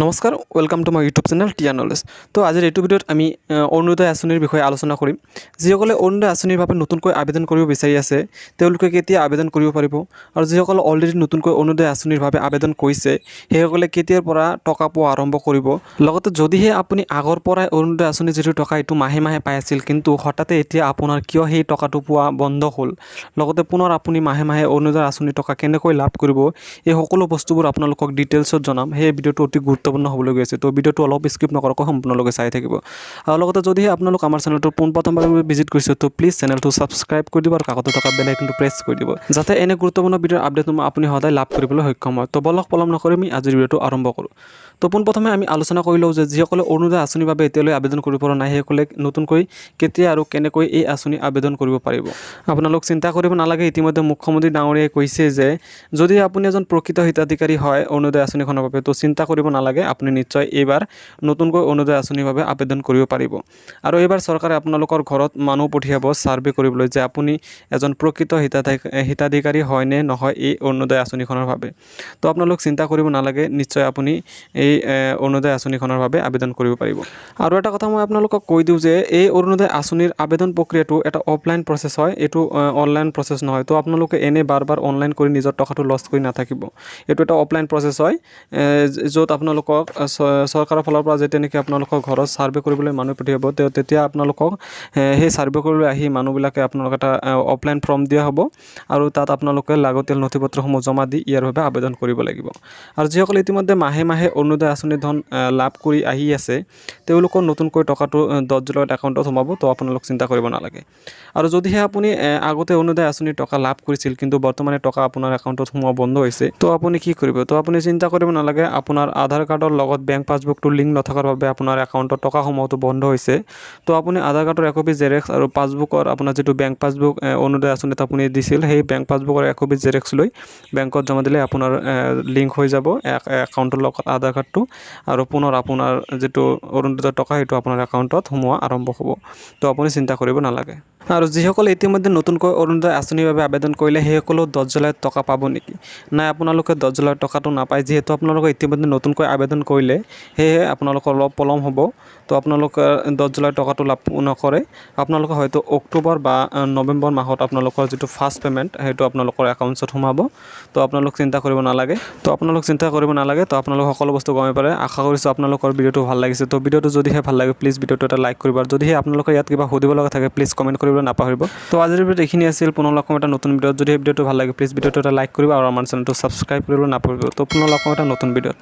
নমস্কাৰ welcome to my YouTube channel টিয়া knowledge. তো আজিৰ এইটো ভিডিঅ'ত আমি অৰুণোদয় আঁচনিৰ বিষয়ে আলোচনা কৰিম। যিসকলে অৰুণোদয় আঁচনিৰ বাবে নতুনকৈ আবেদন কৰিব বিচাৰি আছে তেওঁলোকে কেতিয়া আবেদন কৰিব পাৰিব, আৰু যিসকলে অলৰেডি নতুনকৈ অৰুণোদয় আঁচনিৰ বাবে আবেদন কৰিছে সেইসকলে কেতিয়াৰ পৰা টকা পোৱা আৰম্ভ কৰিব। লগতে যদিহে আপুনি আগৰ পৰাই অৰুণোদয় আঁচনি যিটো টকা এইটো মাহে মাহে পাই আছিল, কিন্তু হঠাতে এতিয়া আপোনাৰ কিয় সেই টকাটো পোৱা বন্ধ হ'ল, লগতে পুনৰ আপুনি মাহে মাহে অৰুণোদয় আঁচনিৰ টকা কেনেকৈ লাভ কৰিব, এই সকলো বস্তুবোৰ আপোনালোকক ডিটেইলছত জনাম। সেই ভিডিঅ'টো অতি গুৰুত্বপূৰ্ণ হ'বলৈ গৈছে, তো ভিডিঅ'টো অলপ স্কিপ নকৰাকৈ সম্পূৰ্ণলৈকে চাই থাকিব। আৰু লগতে যদিহে আপোনালোক আমাৰ চেনেলটো পোনপ্ৰথমবাৰ ভিজিট কৰিছে তো প্লিজ চেনেলটো ছাবস্ক্ৰাইব কৰি দিব আৰু কাষতে থকা বেল আইকনটো প্ৰেছ কৰি দিব, যাতে এনে গুৰুত্বপূৰ্ণ ভিডিঅ'ৰ আপডেটসমূহ আপুনি সদায় লাভ কৰিবলৈ সক্ষম হয়। তো বলক পলম নকৰি আমি আজিৰ ভিডিঅ'টো আৰম্ভ কৰোঁ। তো পোনপ্ৰথমে আমি আলোচনা কৰি লওঁ যে যিসকলে অৰুণোদয় আঁচনিৰ বাবে এতিয়ালৈ আবেদন কৰিব পৰা নাই সেইসকলে নতুনকৈ কেতিয়া আৰু কেনেকৈ এই আঁচনি আবেদন কৰিব পাৰিব। আপোনালোক চিন্তা কৰিব নালাগে, ইতিমধ্যে মুখ্যমন্ত্ৰী ডাঙৰীয়াই কৈছে যে যদি আপুনি এজন প্ৰকৃত হিতাধিকাৰী হয় অৰুণোদয় আঁচনিখনৰ বাবে তো চিন্তা কৰিব নালাগে, আপুনি নিশ্চয় এইবাৰ নতুনকৈ অৰুণোদয় আঁচনিৰ বাবে আবেদন কৰিব পাৰিব। আৰু এইবাৰ চৰকাৰে আপোনালোকৰ ঘৰত মানুহ পঠিয়াব ছাৰ্ভে কৰিবলৈ যে আপুনি এজন প্ৰকৃত হিতাধিকাৰী হয় নে নহয় এই অৰুণোদয় আঁচনিখনৰ বাবে। তো আপোনালোক চিন্তা কৰিব নালাগে, নিশ্চয় আপুনি এই অৰুণোদয় আঁচনিখনৰ বাবে আবেদন কৰিব পাৰিব। আৰু এটা কথা মই আপোনালোকক কৈ দিওঁ যে এই অৰুণোদয় আঁচনিৰ আবেদন প্ৰক্ৰিয়াটো এটা অফলাইন প্ৰচেছ হয়, এইটো অনলাইন প্ৰচেছ নহয়। তো আপোনালোকে এনে বাৰ বাৰ অনলাইন কৰি নিজৰ টকাটো লছ কৰি নাথাকিব। এইটো এটা অফলাইন প্ৰচেছ হয়, য'ত আপোনালোকক চৰকাৰৰ ফালৰ পৰা যেতিয়া নেকি আপোনালোকৰ ঘৰত ছাৰ্ভে কৰিবলৈ মানুহ পঠিয়াব তেতিয়া আপোনালোকক সেই ছাৰ্ভে কৰিবলৈ আহি মানুহবিলাকে আপোনালোক এটা অফলাইন ফৰ্ম দিয়া হ'ব, আৰু তাত আপোনালোকে লাগতিয়াল নথিপত্ৰসমূহ জমা দি ইয়াৰ বাবে আবেদন কৰিব লাগিব। আৰু যিসকলে ইতিমধ্যে মাহে মাহে অৰুণোদয় আঁচনিৰ ধন লাভ কৰি আহি আছে তেওঁলোকৰ নতুনকৈ টকাটো 10 জুলাইত একাউণ্টত সোমাব, তো আপোনালোক চিন্তা কৰিব নালাগে। আৰু যদিহে আপুনি আগতে অৰুণোদয় আঁচনিৰ টকা লাভ কৰিছিল কিন্তু বৰ্তমানে টকা আপোনাৰ একাউণ্টত সোমোৱা বন্ধ হৈছে, তো আপুনি কি কৰিব? তো আপুনি চিন্তা কৰিব নালাগে, আপোনাৰ আধাৰ কাৰ্ডৰ লগত বেংক পাছবুকটো লিংক নথকাৰ বাবে আপোনাৰ একাউণ্টত টকা সোমোৱাটো বন্ধ হৈছে। তো আপুনি আধাৰ কাৰ্ডৰ একপি জেৰেক্স আৰু পাছবুকৰ আপোনাৰ যিটো বেংক পাছবুক অৰুণোদয় আঁচনিত আপুনি দিছিল সেই বেংক পাছবুকৰ একপি জেৰেক্স লৈ বেংকত জমা দিলে আপোনাৰ লিংক হৈ যাব একাউণ্টৰ লগত আধাৰ কাৰ্ডটো, আৰু পুনৰ আপোনাৰ যিটো অৰুণোদয় টকা সেইটো আপোনাৰ একাউণ্টত সোমোৱা আৰম্ভ হ'ব। তো আপুনি চিন্তা কৰিব নালাগে। আৰু যিসকলে ইতিমধ্যে নতুনকৈ অৰুণোদয় আঁচনিৰ বাবে আবেদন কৰিলে সেইসকলেও 10 জুলাইত টকা পাব নেকি? নাই, আপোনালোকে 10 জুলাইত টকাটো নাপায়, যিহেতু আপোনালোকে ইতিমধ্যে নতুনকৈ আবেদন কৰিলে সেয়েহে আপোনালোকৰ অলপ পলম হ'ব। তো আপোনালোকে 10 জুলাইত টকাটো লাভ নকৰে, আপোনালোকে হয়তো অক্টোবৰ বা নৱেম্বৰ মাহত আপোনালোকৰ যিটো ফাৰ্ষ্ট পে'মেণ্ট সেইটো আপোনালোকৰ একাউণ্টছত সোমাব। তো আপোনালোক চিন্তা কৰিব নালাগে। তো আপোনালোক সকলো বস্তু গমে পাৰে। আশা কৰিছোঁ আপোনালোকৰ ভিডিঅ'টো ভাল লাগিছে। তো ভিডিঅ'টো যদিহে ভাল লাগে প্লিজ ভিডিঅ'টো এটা লাইক কৰিব, আৰু যদিহে আপোনালোকে ইয়াত কিবা সুধিব লগা থাকে প্লিজ কমেণ্ট কৰিবলৈ নাপাহৰিব। তো আজিৰ ভিডিঅ'ত এইখিনি আছিল, পুনৰ লগ পাম এটা নতুন ভিডিঅ'ত। যদি ভিডিঅ'টো ভাল লাগে প্লিজ ভিডিঅ'টো এটা লাইক কৰিব আৰু আমাৰ চেনেলটো ছাবস্ক্ৰাইব কৰিবলৈ নাপাহৰিব। তো পুনৰ লগ পাম এটা নতুন ভিডিঅ'ত।